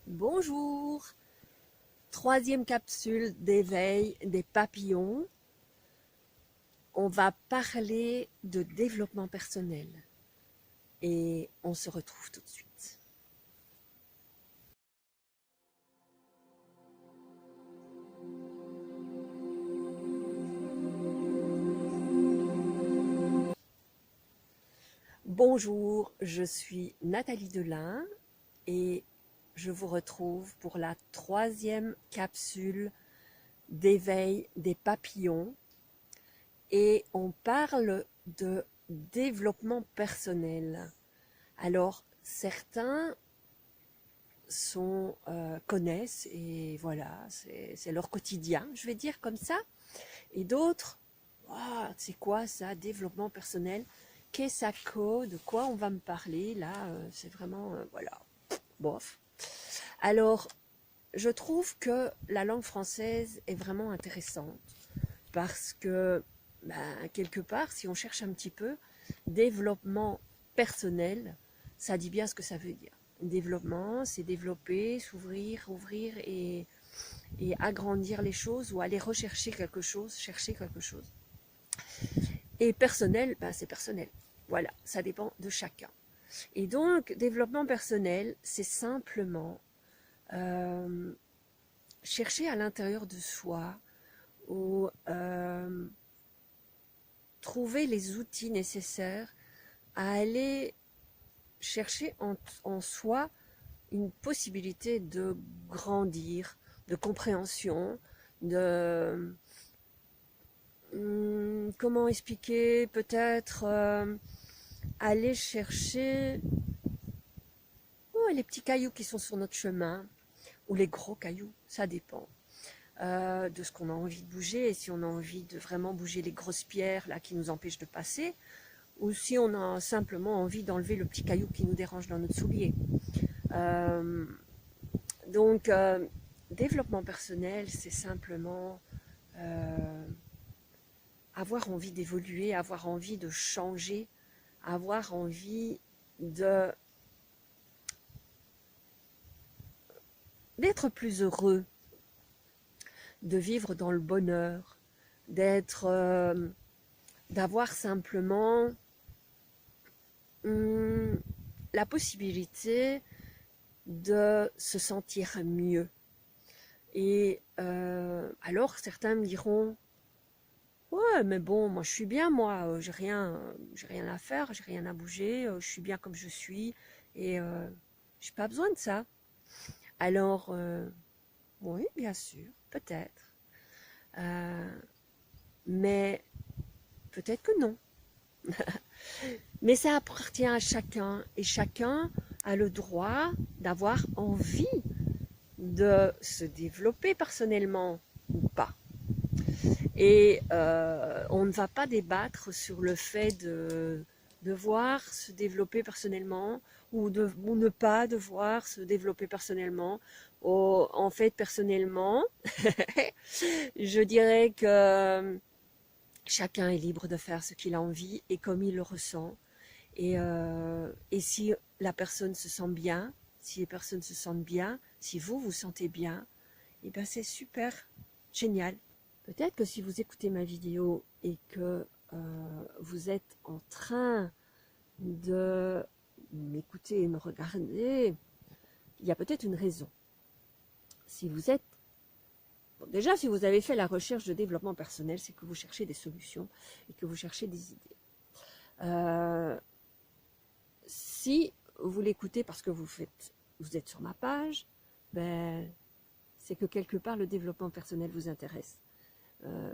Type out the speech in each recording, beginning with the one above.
Bonjour, troisième capsule d'éveil des papillons. On va parler de développement personnel et on se retrouve tout de suite. Bonjour, je suis Nathalie Delin et je vous retrouve pour la troisième capsule d'éveil des papillons et on parle de développement personnel. Alors, certains connaissent et voilà, c'est leur quotidien, je vais dire comme ça. Et d'autres, wow, c'est quoi ça, développement personnel? Qu'est-ce ça code? De quoi on va me parler? Là, c'est vraiment, voilà, bof. Alors, je trouve que la langue française est vraiment intéressante parce que, ben, quelque part, si on cherche un petit peu, développement personnel, ça dit bien ce que ça veut dire. Développement, c'est développer, s'ouvrir, ouvrir et agrandir les choses ou aller rechercher quelque chose, chercher quelque chose. Et personnel, ben c'est personnel. Voilà, ça dépend de chacun. Et donc, développement personnel, c'est simplement chercher à l'intérieur de soi ou trouver les outils nécessaires à aller chercher en soi une possibilité de grandir, de compréhension, de comment expliquer, peut-être aller chercher les petits cailloux qui sont sur notre chemin, ou les gros cailloux, ça dépend de ce qu'on a envie de bouger, et si on a envie de vraiment bouger les grosses pierres là qui nous empêchent de passer, ou si on a simplement envie d'enlever le petit caillou qui nous dérange dans notre soulier. Euh, donc, développement personnel, c'est simplement avoir envie d'évoluer, avoir envie de changer, avoir envie d'être plus heureux, de vivre dans le bonheur, d'avoir simplement la possibilité de se sentir mieux. Et alors certains me diront, ouais, mais bon, moi je suis bien, moi, j'ai rien à faire, j'ai rien à bouger, je suis bien comme je suis, et j'ai pas besoin de ça. Alors, oui, bien sûr, peut-être. Mais peut-être que non. Mais ça appartient à chacun, et chacun a le droit d'avoir envie de se développer personnellement ou pas. Et on ne va pas débattre sur le fait de devoir se développer personnellement ou ne pas devoir se développer personnellement. En fait, personnellement, je dirais que chacun est libre de faire ce qu'il a envie et comme il le ressent. Et si la personne se sent bien, si les personnes se sentent bien, si vous vous sentez bien, et ben c'est super, génial. Peut-être que si vous écoutez ma vidéo et que vous êtes en train de m'écouter et me regarder, il y a peut-être une raison. Si vous êtes bon, déjà, si vous avez fait la recherche de développement personnel, c'est que vous cherchez des solutions et que vous cherchez des idées. Si vous l'écoutez parce que vous êtes sur ma page, ben, c'est que quelque part le développement personnel vous intéresse.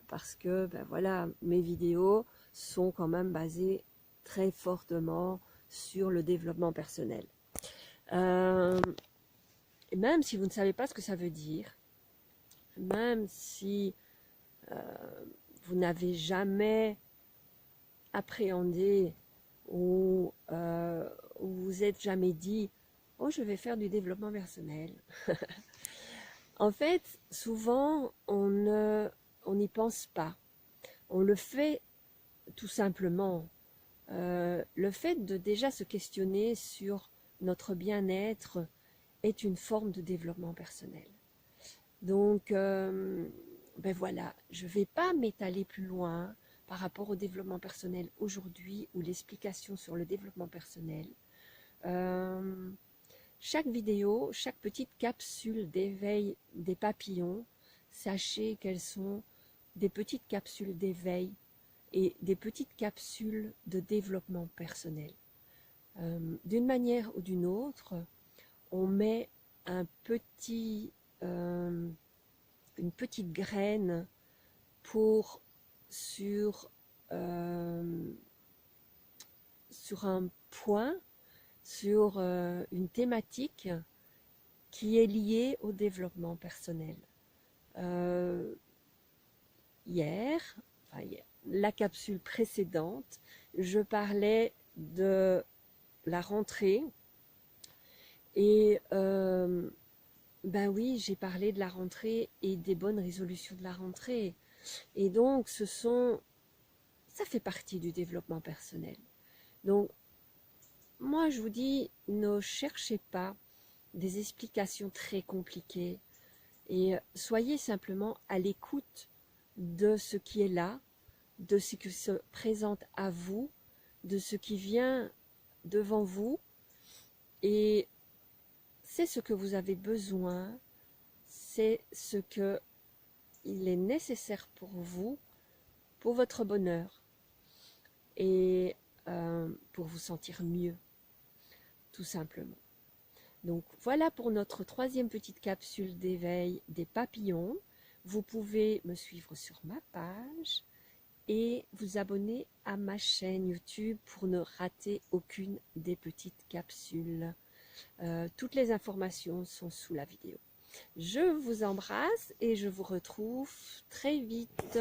Parce que ben voilà, mes vidéos sont quand même basées très fortement sur le développement personnel. Et même si vous ne savez pas ce que ça veut dire, même si vous n'avez jamais appréhendé ou vous êtes jamais dit « Oh, je vais faire du développement personnel ». En fait, souvent, on n'y pense pas. On le fait tout simplement. Le fait de déjà se questionner sur notre bien-être est une forme de développement personnel. Donc, ben voilà, je ne vais pas m'étaler plus loin par rapport au développement personnel aujourd'hui ou l'explication sur le développement personnel. Chaque vidéo, chaque petite capsule d'éveil des papillons, sachez qu'elles sont des petites capsules d'éveil et des petites capsules de développement personnel. D'une manière ou d'une autre, on met une petite graine sur un point, sur une thématique qui est liée au développement personnel. Hier, la capsule précédente, je parlais de la rentrée et ben oui, j'ai parlé de la rentrée et des bonnes résolutions de la rentrée. Et donc, ça fait partie du développement personnel. Donc, moi, je vous dis, ne cherchez pas des explications très compliquées et soyez simplement à l'écoute de ce qui est là, de ce qui se présente à vous, de ce qui vient devant vous, et c'est ce que vous avez besoin, c'est ce que il est nécessaire pour vous, pour votre bonheur et pour vous sentir mieux, tout simplement. Donc voilà pour notre troisième petite capsule d'éveil des papillons. Vous pouvez me suivre sur ma page et vous abonner à ma chaîne YouTube pour ne rater aucune des petites capsules. Toutes les informations sont sous la vidéo. Je vous embrasse et je vous retrouve très vite.